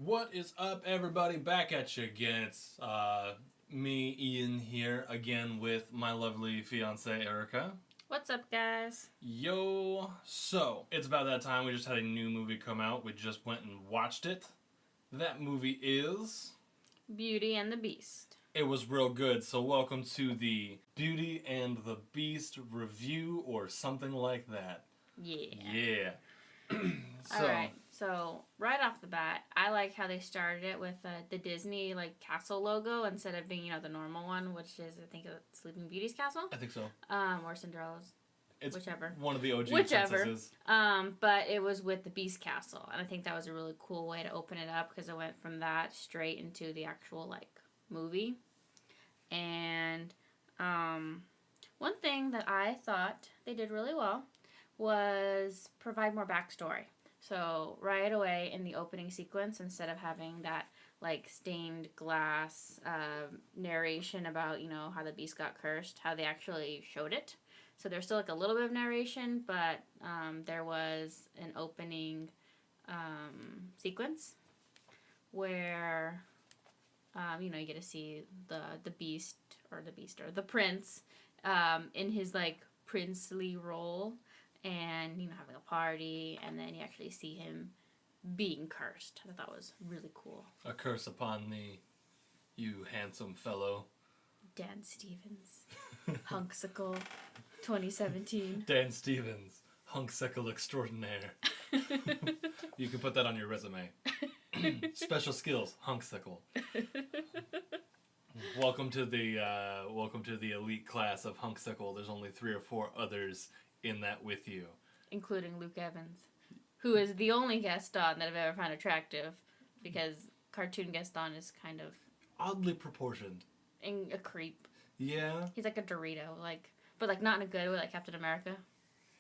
What is up, everybody? Back at you again. It's me, Ian, here again with my lovely fiance, Erica. What's up, guys? Yo! So, it's about that time. We just had a new movie come out. We just went and watched it. That movie is... Beauty and the Beast. It was real good, so welcome to the Beauty and the Beast review or something like that. Yeah. Yeah. Alright, so right off the bat, I like how they started it with the Disney castle logo instead of being, the normal one, which is, I think, Sleeping Beauty's castle. I think so. Or Cinderella's. It's whichever. One of the OG Whichever. princesses. But it was with the Beast Castle, and I think that was a really cool way to open it up because it went from that straight into the actual, movie. And, one thing that I thought they did really well was provide more backstory. So right away in the opening sequence, instead of having that stained glass narration about how the beast got cursed, how they actually showed it. So there's still a little bit of narration, but there was an opening sequence where you get to see the beast or the prince in his princely role. And, having a party, and then you actually see him being cursed. I thought that was really cool. A curse upon thee, you handsome fellow. Dan Stevens. Hunksicle 2017. Dan Stevens, hunksicle extraordinaire. You can put that on your resume. Special skills, hunksicle. Welcome to the elite class of hunksicle. There's only 3 or 4 others in that with you, including Luke Evans, who is the only Gaston that I've ever found attractive, because cartoon Gaston is kind of oddly proportioned and a creep. Yeah, he's like a Dorito, but not in a good way, like Captain America.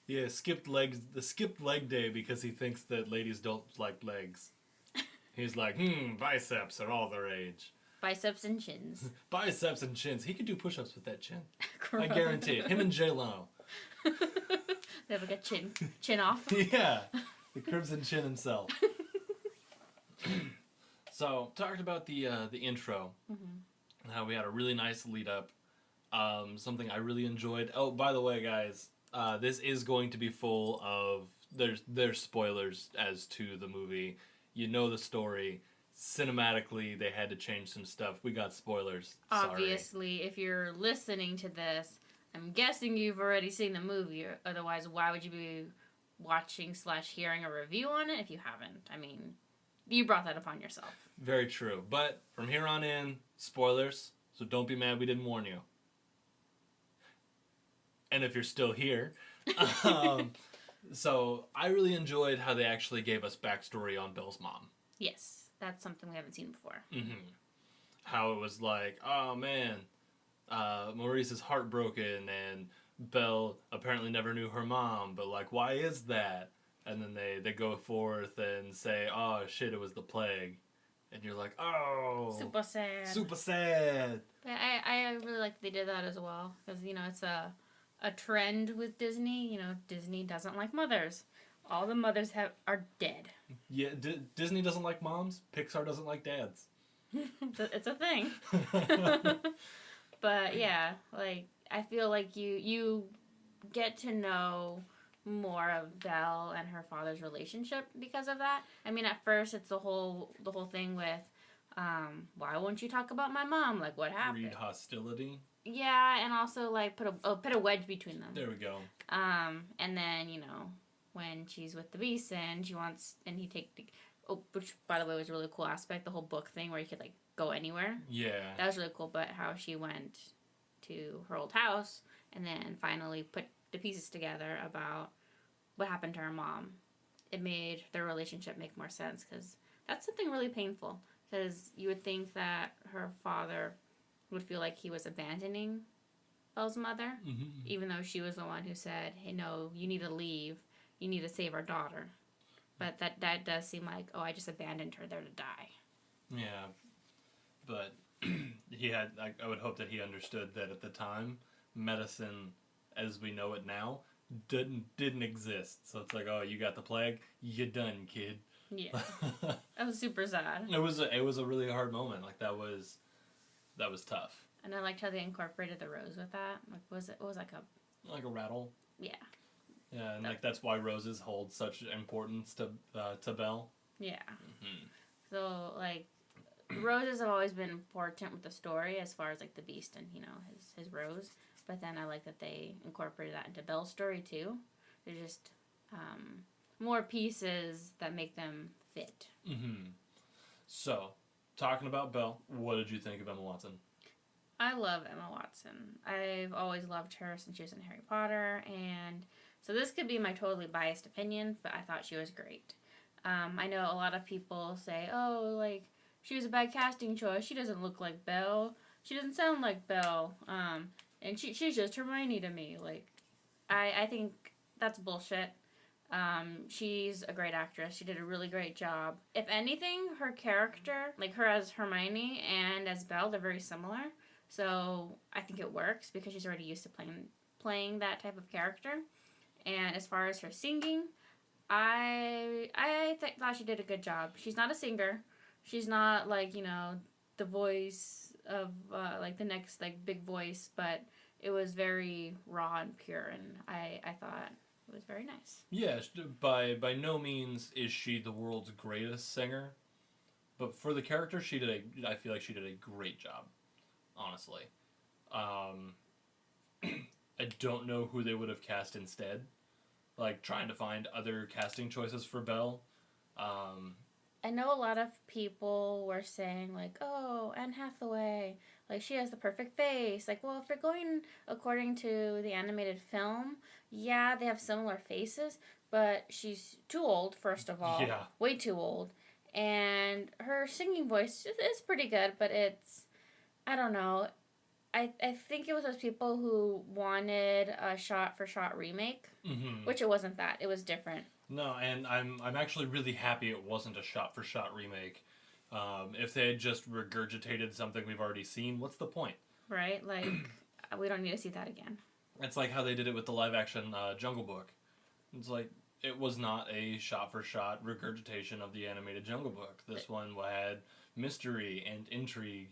Yeah, the skipped leg day because he thinks that ladies don't like legs. He's like, biceps are all the rage. Biceps and chins. Biceps and chins. He could do push-ups with that chin. I guarantee it. Him and J-Lo. They have a chin off. Yeah, the Crimson Chin himself. So, talked about the intro, and how we had a really nice lead up. Something I really enjoyed. Oh, by the way, guys, this is going to be full of there's spoilers as to the movie. You know the story. Cinematically, they had to change some stuff. We got spoilers. Obviously, if you're listening to this, I'm guessing you've already seen the movie. Otherwise, why would you be watching/hearing a review on it if you haven't? I mean, you brought that upon yourself. Very true. But from here on in, spoilers. So don't be mad we didn't warn you. And if you're still here, so I really enjoyed how they actually gave us backstory on Belle's mom. Yes, that's something we haven't seen before. Mm-hmm. How it was like, oh man, Maurice is heartbroken, and Belle apparently never knew her mom, but why is that? And then they go forth and say, oh shit, it was the plague. And you're like, oh. Super sad. Super sad. But I really like that they did that as well, because, it's a trend with Disney. Disney doesn't like mothers. All the mothers are dead. Yeah, Disney doesn't like moms. Pixar doesn't like dads. It's a thing. But yeah, I feel like you get to know more of Belle and her father's relationship because of that. I mean, at first it's the whole thing with why won't you talk about my mom? What happened? Breed hostility. Yeah, and also put a wedge between them. There we go. And then when she's with the beast and which by the way was a really cool aspect, the whole book thing where you could go anywhere. Yeah. That was really cool, but how she went to her old house and then finally put the pieces together about what happened to her mom. It made their relationship make more sense, because that's something really painful, because you would think that her father would feel like he was abandoning Belle's mother, even though she was the one who said, hey, no, you need to leave. You need to save our daughter. But that does seem like, oh, I just abandoned her there to die. Yeah. But I would hope that he understood that at the time, medicine, as we know it now, didn't exist. So it's like, oh, you got the plague? You done, kid. Yeah. That was super sad. It was a really hard moment. Like that was tough. And I liked how they incorporated the rose with that. Like, it was like a rattle. Yeah. Yeah, and like that's why roses hold such importance to Belle. Yeah. Mm-hmm. So like, roses have always been important with the story as far as like the Beast and his rose. But then I like that they incorporated that into Belle's story too. There's just more pieces that make them fit. Mm-hmm. So, talking about Belle, what did you think of Emma Watson? I love Emma Watson. I've always loved her since she was in Harry Potter, and so this could be my totally biased opinion, but I thought she was great. I know a lot of people say, oh, like, she was a bad casting choice. She doesn't look like Belle. She doesn't sound like Belle. And she's just Hermione to me. Like, I think that's bullshit. She's a great actress. She did a really great job. If anything, her character, like her as Hermione and as Belle, they're very similar. So I think it works because she's already used to playing that type of character. And as far as her singing, I thought she did a good job. She's not a singer. She's not like the voice of like the next like big voice, but it was very raw and pure, and I thought it was very nice. Yeah, by no means is she the world's greatest singer, but for the character, I feel like she did a great job. Honestly, I don't know who they would have cast instead. Like trying to find other casting choices for Belle. I know a lot of people were saying like, oh, Anne Hathaway, like she has the perfect face. Like, well, if you're going according to the animated film, yeah, they have similar faces, but she's too old, first of all. Yeah. Way too old. And her singing voice is pretty good, but it's, I don't know. I think it was those people who wanted a shot-for-shot remake, which it wasn't that. It was different. No, and I'm actually really happy it wasn't a shot-for-shot remake. If they had just regurgitated something we've already seen, what's the point? Right? Like, we don't need to see that again. It's like how they did it with the live-action Jungle Book. It's like, it was not a shot-for-shot regurgitation of the animated Jungle Book. This one had mystery and intrigue.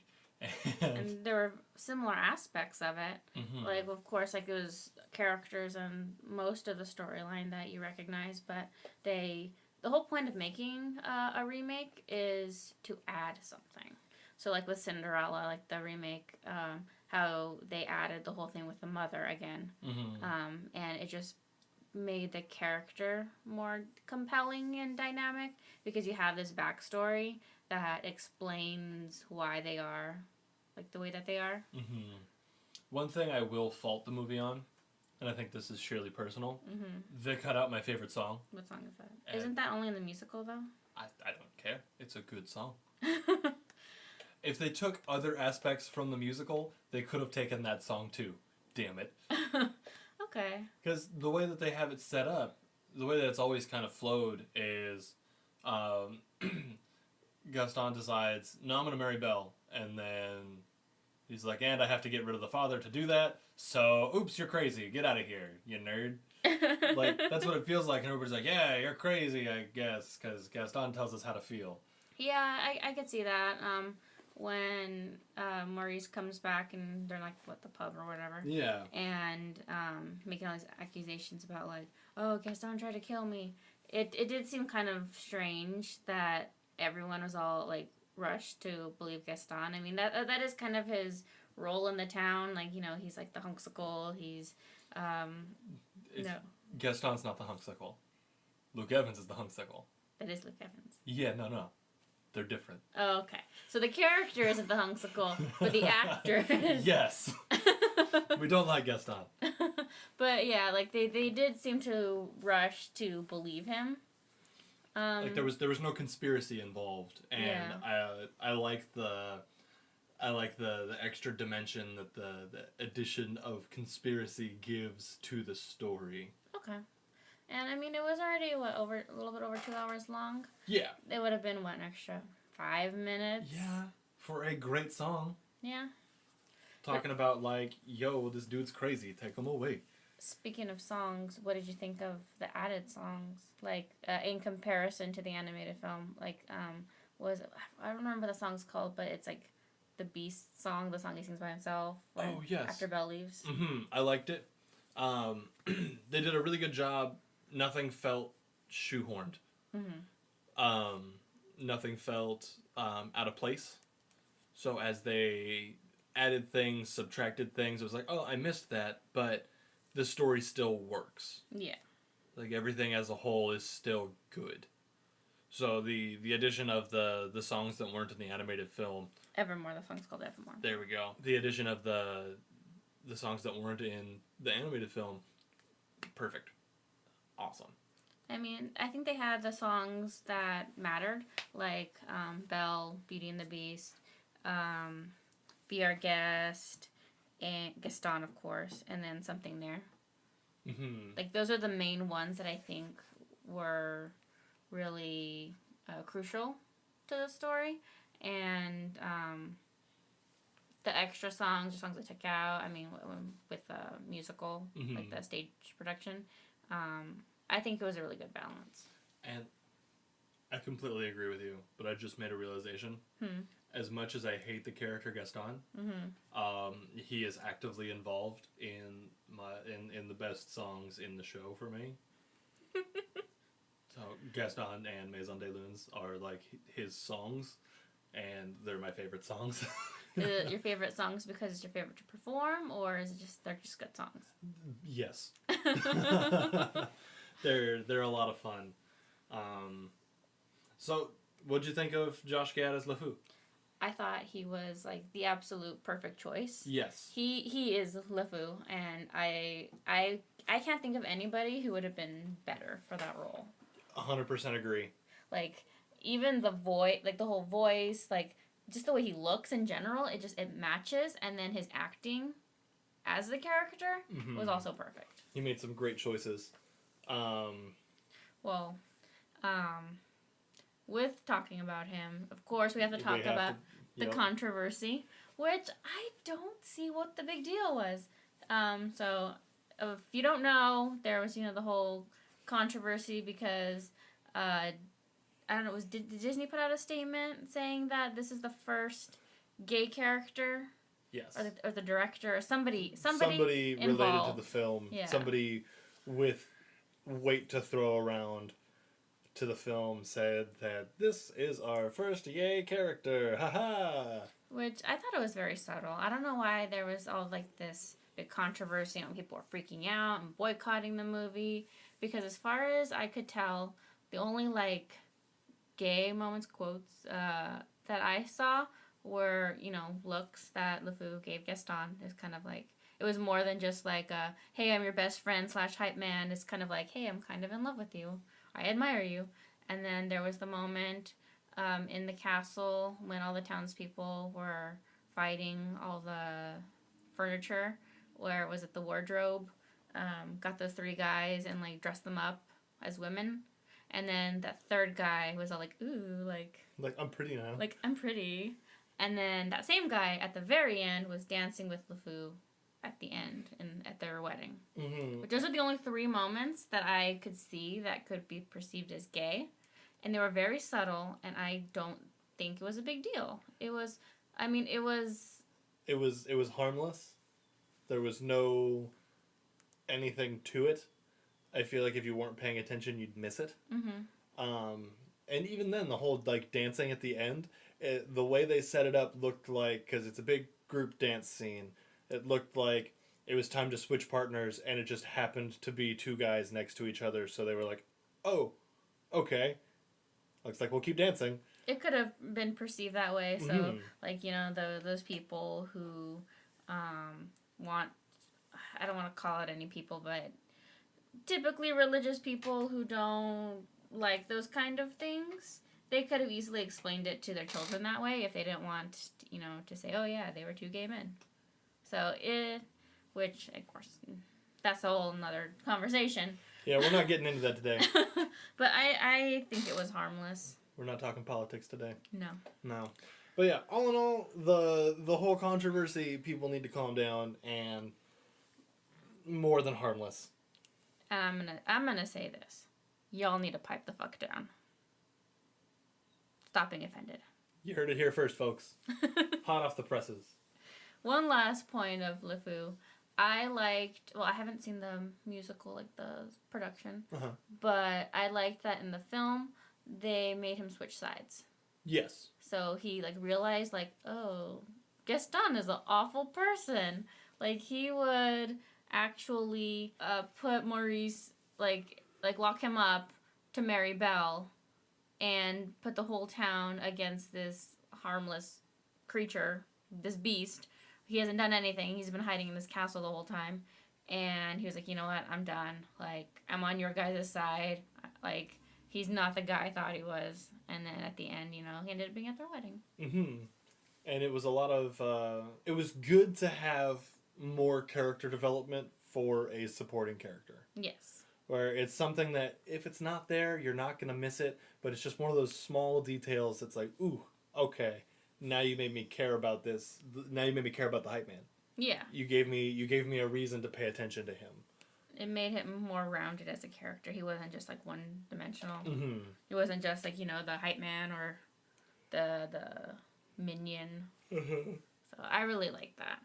And there were similar aspects of it. Like, of course, like it was characters and most of the storyline that you recognize, but the whole point of making a remake is to add something. So, like with Cinderella, like the remake, how they added the whole thing with the mother again, and it just made the character more compelling and dynamic because you have this backstory that explains why they are like the way that they are. One thing I will fault the movie on, and I think this is sheerly personal, they cut out my favorite song. What song is that? Isn't that only in the musical though? I don't care. It's a good song. If they took other aspects from the musical, they could have taken that song too. Damn it. Okay. Because the way that they have it set up, the way that it's always kind of flowed is Gaston decides, no, I'm going to marry Belle. And then he's like, and I have to get rid of the father to do that. So, oops, you're crazy. Get out of here, you nerd. Like, that's what it feels like. And everybody's like, yeah, you're crazy, I guess. Because Gaston tells us how to feel. Yeah, I could see that. When Maurice comes back and they're like, what, the pub or whatever. Yeah. And making all these accusations about like, oh, Gaston tried to kill me. It did seem kind of strange that everyone was all like rushed to believe Gaston. I mean, that is kind of his role in the town. Like, he's like the hunksicle. He's, no. Gaston's not the hunksicle. Luke Evans is the hunksicle. That is Luke Evans. Yeah, no. They're different. Oh, okay. So the character isn't the hunksicle, but the actor is. Yes. We don't like Gaston. But yeah, like they did seem to rush to believe him. Like there was no conspiracy involved, and yeah. I like the extra dimension that the addition of conspiracy gives to the story. Okay. And I mean, it was already a little bit over 2 hours long. Yeah. It would have been an extra 5 minutes. Yeah, for a great song. Yeah. Talking about like, yo, this dude's crazy, take him away. Speaking of songs, what did you think of the added songs? Like, in comparison to the animated film, like, I don't remember the song's called, but it's like the Beast song, the song he sings by himself. Oh, yes. After Belle leaves. I liked it. They did a really good job. Nothing felt shoehorned. Nothing felt out of place. So as they added things, subtracted things, it was like, oh, I missed that, but the story still works. Yeah. Like, everything as a whole is still good. So the addition of the songs that weren't in the animated film. Evermore, the song's called Evermore. There we go. The addition of the songs that weren't in the animated film, perfect. Awesome. I mean, I think they had the songs that mattered, like Belle, Beauty and the Beast, Be Our Guest, and Gaston, of course, and then Something There. Like, those are the main ones that I think were really crucial to the story. And the extra songs, the songs I took out, I mean, with the musical, like the stage production, I think it was a really good balance. And I completely agree with you, but I just made a realization. As much as I hate the character Gaston, he is actively involved in the best songs in the show for me. So Gaston and Maison des Lunes are like his songs, and they're my favorite songs. Is it your favorite songs because it's your favorite to perform, or is it just they're just good songs? Yes. They're a lot of fun. So what'd you think of Josh Gad as LeFou? I thought he was like the absolute perfect choice. Yes. He is LeFou, and I can't think of anybody who would have been better for that role. 100% agree. Like, even the voice, like the whole voice, like just the way he looks in general, it matches, and then his acting as the character was also perfect. He made some great choices. With talking about him, of course, we have to talk about the controversy, which I don't see what the big deal was. So if you don't know, there was, the whole controversy because, I don't know, did Disney put out a statement saying that this is the first gay character? Yes. Or the director, or somebody related to the film. Yeah. Somebody with weight to throw around to the film said that this is our first gay character. Haha. Which I thought it was very subtle. I don't know why there was all like this big controversy and people were freaking out and boycotting the movie, because as far as I could tell, the only like gay moments, quotes, that I saw were, looks that LeFou gave Gaston. Is kind of like, it was more than just like hey, I'm your best friend / hype man. It's kind of like, hey, I'm kind of in love with you. I admire you. And then there was the moment in the castle when all the townspeople were fighting all the furniture, where was it the wardrobe, got those 3 guys and like dressed them up as women. And then that third guy was all like, ooh, like I'm pretty now. Like, I'm pretty. And then that same guy at the very end was dancing with LeFou at the end and at their wedding. But those are the only 3 moments that I could see that could be perceived as gay. And they were very subtle, and I don't think it was a big deal. It was harmless. There was no anything to it. I feel like if you weren't paying attention, you'd miss it. And even then, the whole like dancing at the end, the way they set it up looked like, because it's a big group dance scene, it looked like it was time to switch partners, and it just happened to be 2 guys next to each other, so they were like, oh, okay. Looks like we'll keep dancing. It could have been perceived that way, so, like, those people who want, I don't want to call it any people, but typically religious people who don't like those kind of things, they could have easily explained it to their children that way if they didn't want, to say, oh yeah, they were 2 gay men. So which, of course, that's a whole nother conversation. Yeah, we're not getting into that today. But I think it was harmless. We're not talking politics today. No. But yeah, all in all, the whole controversy, people need to calm down and more than harmless. And I'm gonna say this. Y'all need to pipe the fuck down. Stop being offended. You heard it here first, folks. Hot off the presses. One last point of LeFou. I liked, well, I haven't seen the musical, like the production, but I liked that in the film, they made him switch sides. Yes. So he, like, realized, like, oh, Gaston is an awful person. Like, he would actually put Maurice, like lock him up to marry Belle and put the whole town against this harmless creature, this beast. He hasn't done anything. He's been hiding in this castle the whole time. And he was like, you know what? I'm done. Like, I'm on your guys' side. Like, he's not the guy I thought he was. And then at the end, you know, he ended up being at their wedding. Mm-hmm. And it was a lot of... it was good to have more character development for a supporting character. Yes. Where it's something that, if it's not there, you're not going to miss it. But it's just one of those small details that's like, ooh, okay. Now you made me care about this. Now you made me care about the hype man. Yeah. You gave me a reason to pay attention to him. It made him more rounded as a character. He wasn't just like one dimensional. Mm-hmm. He wasn't just like, you know, the hype man or the minion. Mm-hmm. So I really like that.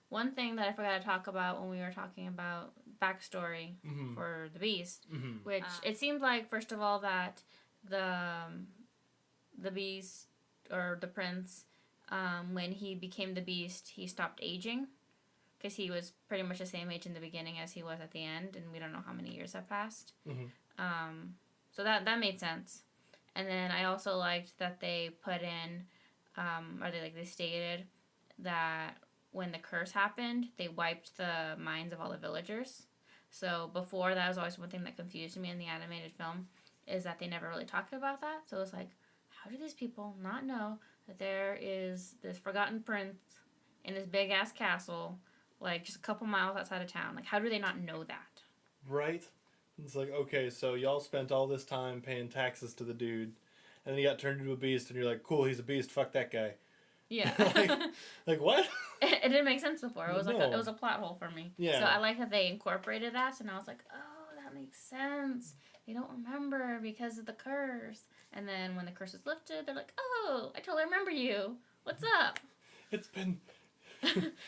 One thing that I forgot to talk about when we were talking about backstory for the Beast, which it seemed like, first of all, that the Beast or the Prince, when he became the Beast, he stopped aging because he was pretty much the same age in the beginning as he was at the end, and we don't know how many years have passed. So that made sense. And then I also liked that they put in, they stated that when the curse happened, they wiped the minds of all the villagers. So before, that was always one thing that confused me in the animated film, is that they never really talked about that. So it was like, how do these people not know that there is this forgotten prince in this big-ass castle, like, just a couple miles outside of town? Like, how do they not know that? Right? It's like, okay, so y'all spent all this time paying taxes to the dude, and then he got turned into a beast, and you're like, cool, he's a beast, fuck that guy. Yeah. like what? It didn't make sense before. It was No. it was a plot hole for me. Yeah. So I like that they incorporated that, and I was like, oh, that makes sense. They don't remember because of the curse. And then when the curse is lifted, they're like, oh, I totally remember you. What's up? It's been...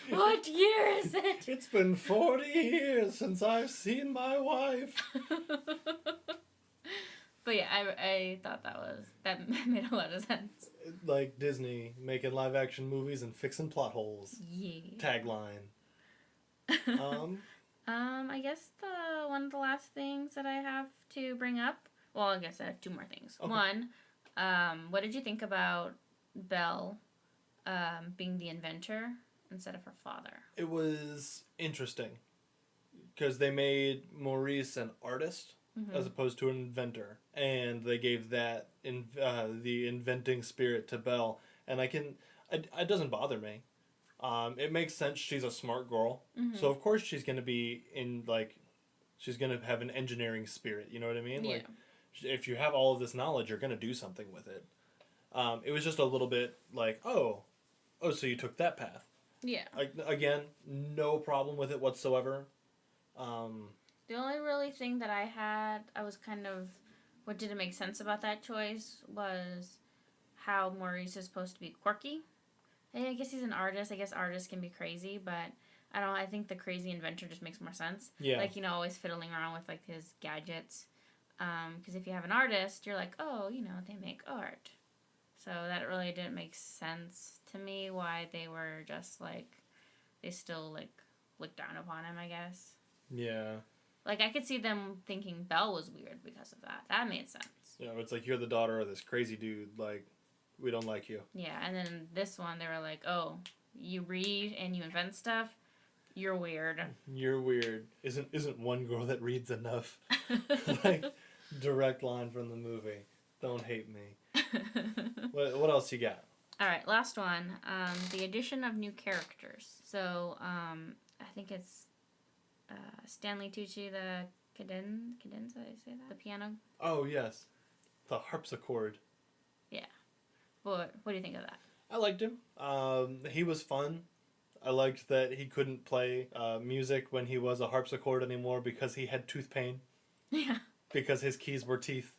What year is it? It's been 40 years since I've seen my wife. But yeah, I thought that made a lot of sense. Like Disney making live action movies and fixing plot holes. Yeah. Tagline. I guess one of the last things that I have to bring up. Well, I guess I have two more things. Okay. One, what did you think about Belle being the inventor instead of her father? It was interesting because they made Maurice an artist as opposed to an inventor, and they gave that the inventing spirit to Belle, and it doesn't bother me. It makes sense. She's a smart girl, so of course she's gonna be she's gonna have an engineering spirit. You know what I mean? Yeah. Like, if you have all of this knowledge, you're gonna do something with it. It was just a little bit like, oh, so you took that path. Yeah. Again, no problem with it whatsoever. The only really thing that I was kind of, what didn't make sense about that choice was how Maurice is supposed to be quirky. I guess he's an artist. I guess artists can be crazy, but I think the crazy inventor just makes more sense. Yeah. Like, always fiddling around with, like, his gadgets. Because if you have an artist, you're like, oh, they make art. So that really didn't make sense to me why they were just, like, they still, like, looked down upon him, I guess. Yeah. Like, I could see them thinking Belle was weird because of that. That made sense. Yeah, it's like, you're the daughter of this crazy dude. Like, we don't like you. Yeah, and then this one, they were like, oh, you read and you invent stuff? You're weird. You're weird. Isn't one girl that reads enough? Like, direct line from the movie. Don't hate me. What else you got? All right, last one. The addition of new characters. So, I think it's Stanley Tucci, the cadenza, I say that? The piano? Oh, yes. The harpsichord. Yeah. What do you think of that? I liked him. He was fun. I liked that he couldn't play music when he was a harpsichord anymore because he had tooth pain. Yeah. Because his keys were teeth.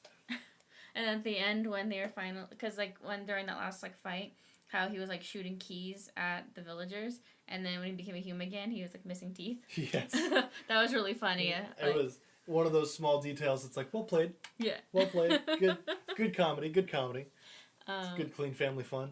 And at the end, when they were final, because like when during that last like fight, how he was like shooting keys at the villagers, and then when he became a human again, he was like missing teeth. Yes. That was really funny. It was one of those small details. It's like, well played. Yeah. Well played. Good comedy. Good comedy. It's good, clean family fun.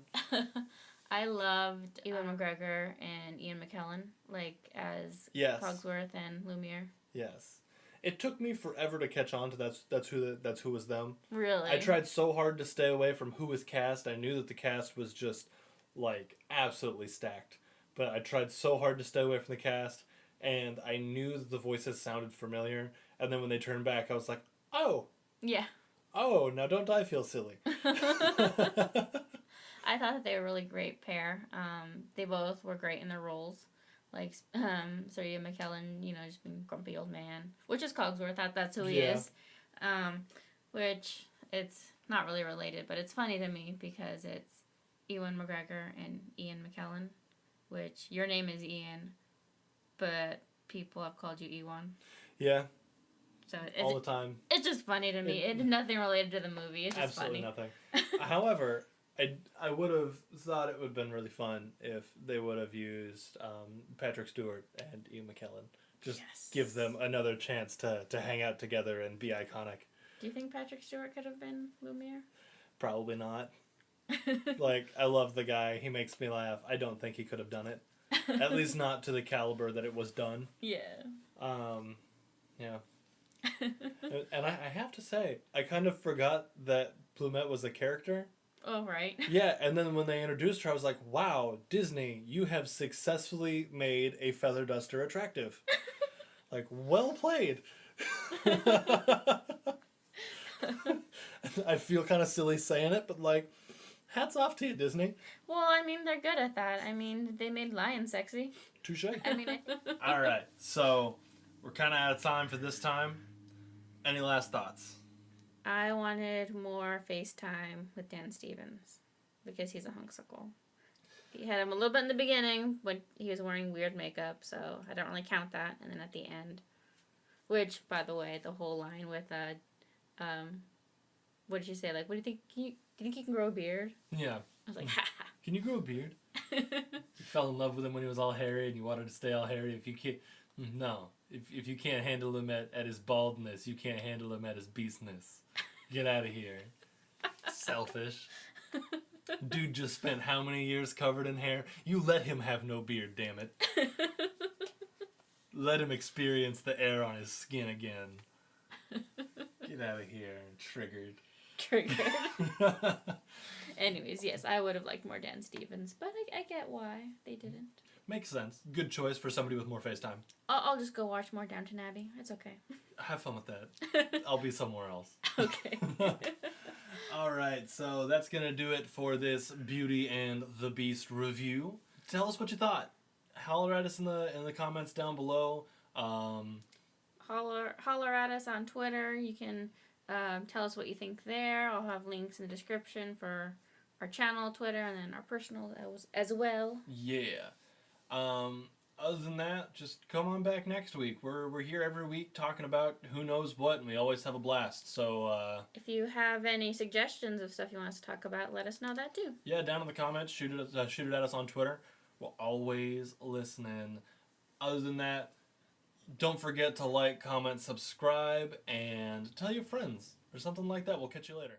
I loved Ewan McGregor and Ian McKellen, like as Cogsworth and Lumiere. Yes. It took me forever to catch on to that's who was them. Really? I tried so hard to stay away from who was cast. I knew that the cast was just like absolutely stacked. But I tried so hard to stay away from the cast, and I knew that the voices sounded familiar. And then when they turned back, I was like, "Oh, yeah. Oh, now don't I feel silly?" I thought that they were a really great pair. They both were great in their roles. Like, Sir Ian McKellen, just being grumpy old man, which is Cogsworth. That's who he is. Which it's not really related, but it's funny to me because it's Ewan McGregor and Ian McKellen, which your name is Ian, but people have called you Ewan. Yeah. So all the time. It's just funny to me. It's nothing related to the movie. It's just absolutely funny. Nothing. However, I would have thought it would have been really fun if they would have used Patrick Stewart and Ian McKellen. Just give them another chance to hang out together and be iconic. Do you think Patrick Stewart could have been Lumiere? Probably not. Like, I love the guy. He makes me laugh. I don't think he could have done it. At least not to the caliber that it was done. Yeah. Yeah. And I have to say, I kind of forgot that Plumette was a character. Oh, right. Yeah, and then when they introduced her, I was like, wow, Disney, you have successfully made a feather duster attractive. Like, well played. I feel kind of silly saying it, but like, hats off to you, Disney. Well, I mean, they're good at that. I mean, they made Lion sexy. Touche. I mean, all right, so we're kind of out of time for this time. Any last thoughts? I wanted more FaceTime with Dan Stevens because he's a hunksicle. He had him a little bit in the beginning when he was wearing weird makeup, so I don't really count that. And then at the end, which, by the way, the whole line with what did you say? Like, what do you think? Do you think he can grow a beard? Yeah. I was like, ha ha. Can you grow a beard? You fell in love with him when he was all hairy, and you wanted to stay all hairy. If you can't, no. If you can't handle him at his baldness, you can't handle him at his beastness. Get out of here. Selfish. Dude just spent how many years covered in hair? You let him have no beard, damn it. Let him experience the air on his skin again. Get out of here. Triggered. Anyways, yes, I would have liked more Dan Stevens, but I get why they didn't. Makes sense. Good choice for somebody with more FaceTime. I'll just go watch more Downton Abbey. It's okay. Have fun with that. I'll be somewhere else. Okay. All right, so that's going to do it for this Beauty and the Beast review. Tell us what you thought. Holler at us in the comments down below. Holler at us on Twitter. You can tell us what you think there. I'll have links in the description for our channel, Twitter, and then our personal as well. Yeah. Other than that, just come on back next week. We're here every week talking about who knows what, and we always have a blast. So if you have any suggestions of stuff you want us to talk about, let us know that too. Yeah, down in the comments, shoot it at us on Twitter. We're always listening. Other than that, don't forget to like, comment, subscribe, and tell your friends or something like that. We'll catch you later.